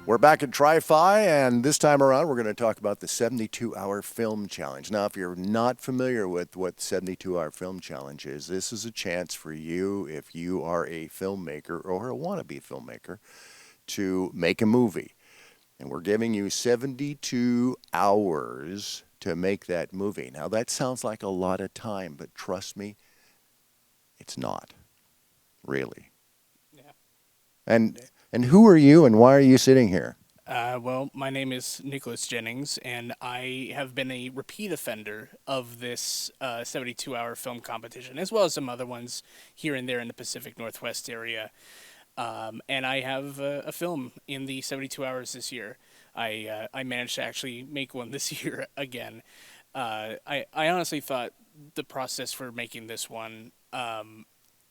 We're back at TRIFI, and this time around, we're going to talk about the 72-hour film challenge. Now, if you're not familiar with what the 72-hour film challenge is, this is a chance for you, if you are a filmmaker or a wannabe filmmaker, to make a movie. And we're giving you 72 hours to make that movie. Now, that sounds like a lot of time, but trust me, it's not, really. Yeah. And who are you, and why are you sitting here? Well, my name is Nicholas Jennings, and I have been a repeat offender of this 72-hour film competition, as well as some other ones here and there in the Pacific Northwest area. And I have a film in the 72 hours this year. I managed to actually make one this year again. I honestly thought the process for making this one,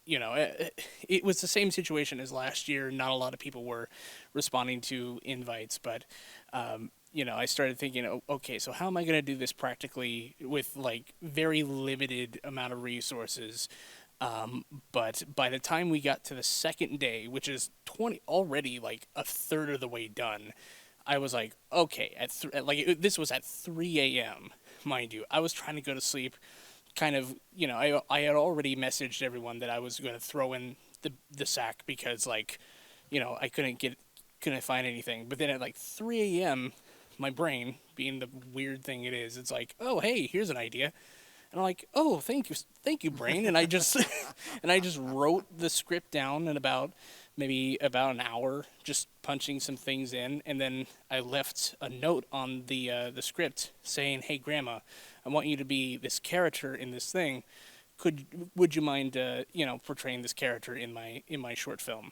it was the same situation as last year. Not a lot of people were responding to invites, but I started thinking, okay, so how am I going to do this practically with like very limited amount of resources? But by the time we got to the second day, which is already like a third of the way done, I was like, okay, this was at 3 a.m., mind you. I was trying to go to sleep. Kind of, I had already messaged everyone that I was going to throw in the sack because, I couldn't find anything. But then at like 3 a.m., my brain, being the weird thing it is, it's like, oh, hey, here's an idea. And I'm like, oh, thank you, brain. And I just wrote the script down in maybe about an hour, just punching some things in, and then I left a note on the script saying, "Hey, Grandma, I want you to be this character in this thing. Would you mind portraying this character in my short film?"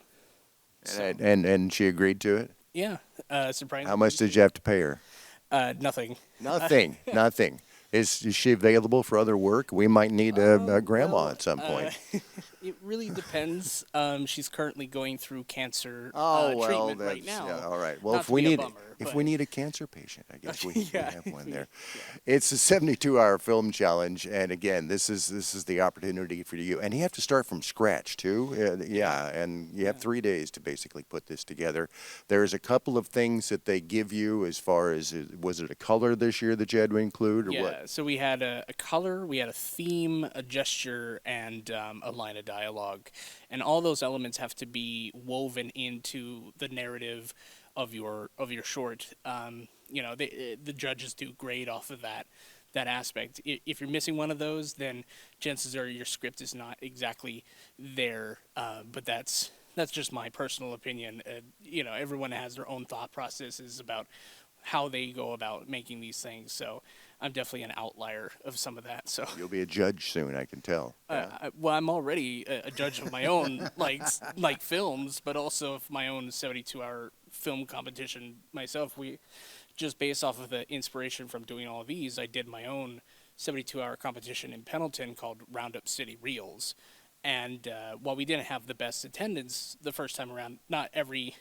So, And she agreed to it? yeah, surprisingly. How much did you have to pay her? Nothing. Nothing. Nothing. Is she available for other work? We might need a grandma Well, at some point. It really depends. She's currently going through cancer Oh, well, treatment that's, right now. yeah, all right. Well, Not if to we be a need bummer, if but- we need a cancer patient, I guess we Yeah. have one there. It's a 72-hour film challenge, and again, this is the opportunity for you. And you have to start from scratch too. Yeah, and you have 3 days to basically put this together. There's a couple of things that they give you as far as was it a color this year that you had to include, or Yeah, what? so we had a color, we had a theme, a gesture, and a line of dialogue. And all those elements have to be woven into the narrative of your short. The judges do grade off of that aspect. If you're missing one of those, then chances are your script is not exactly there. But that's just my personal opinion. Everyone has their own thought processes about how they go about making these things. So I'm definitely an outlier of some of that. So You'll be a judge soon, I can tell. well, I'm already a judge of my own like films, but also of my own 72-hour film competition myself. We just based off of the inspiration from doing all of these, I did my own 72-hour competition in Pendleton called Roundup City Reels. And while we didn't have the best attendance the first time around, not every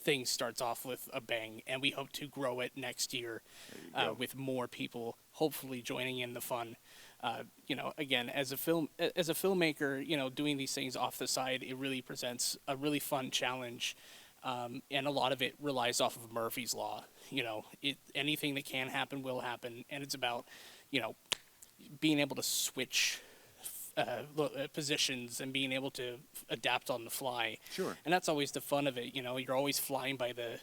thing starts off with a bang, and we hope to grow it next year with more people hopefully joining in the fun. Again, as a filmmaker, doing these things off the side, it really presents a really fun challenge, and a lot of it relies off of Murphy's Law. Anything that can happen will happen, and it's about being able to switch positions and being able to adapt on the fly. Sure. And that's always the fun of it. You're always flying by the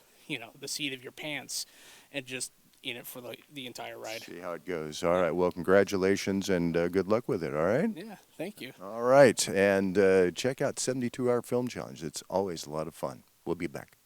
seat of your pants and just in it for the entire ride. See how it goes. All right. Well, congratulations and good luck with it. All right. Yeah, thank you. All right. And check out 72-Hour Film Challenge. It's always a lot of fun. We'll be back.